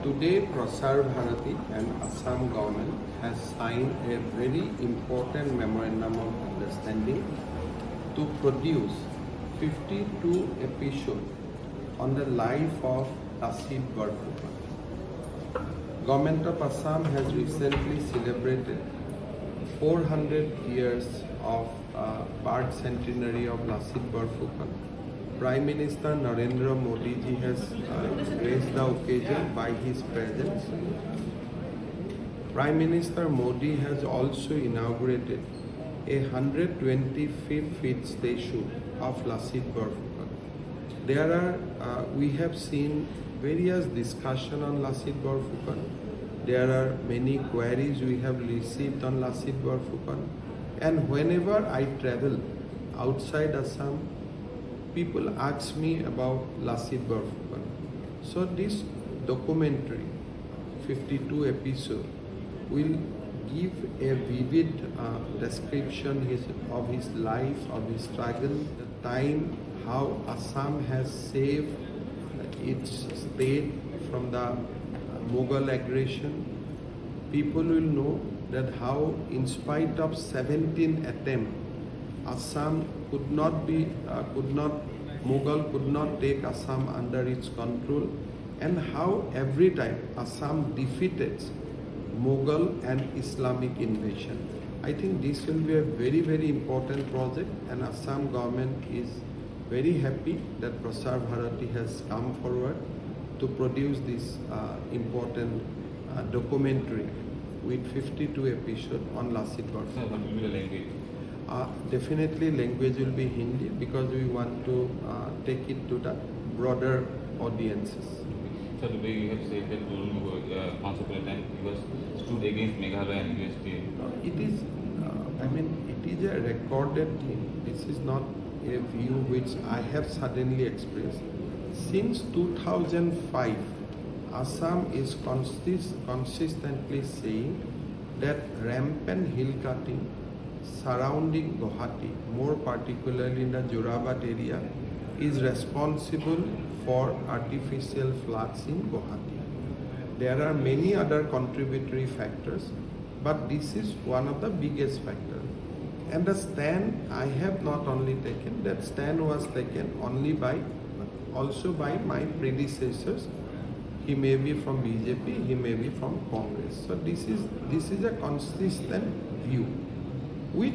Today, Prasar Bharati and Assam government has signed a very important memorandum of understanding to produce 52 episodes on the life of Lachit Barphukan. Government of Assam has recently celebrated 400 years of birth centenary of Lachit Barphukan. Prime Minister Narendra Modi ji has graced the occasion by his presence. Prime Minister Modi has also inaugurated a 125 feet statue of Lachit Barphukan. We have seen various discussion on Lachit Barphukan. There are many queries we have received on Lachit Barphukan, and whenever I travel outside Assam, people ask me about Lachit Barphukan. So this documentary, 52 episode, will give a vivid description of his life, of his struggle, the time how Assam has saved its state from the Mughal aggression. People will know that how, in spite of 17 attempts, Assam Mughal could not take Assam under its control, and how every time Assam defeated Mughal and Islamic invasion. I think this will be a very, very important project, and Assam government is very happy that Prasar Bharati has come forward to produce this important documentary with 52 episodes on Lachit Barphukan. What will be the language? Definitely language will be Hindi, because we want to take it to the broader audiences. So the way you have said that once upon a time he was stood against Meghalaya and UST. It is a recorded thing. This is not a view which I have suddenly expressed. Since 2005, Assam is consistently saying that rampant hill cutting surrounding Guwahati, more particularly in the Jorabat area, is responsible for artificial floods in Guwahati. There are many other contributory factors, but this is one of the biggest factors. And the stand I have not only taken, that stand was taken also by my predecessors. He may be from BJP, he may be from Congress. So this is a consistent view.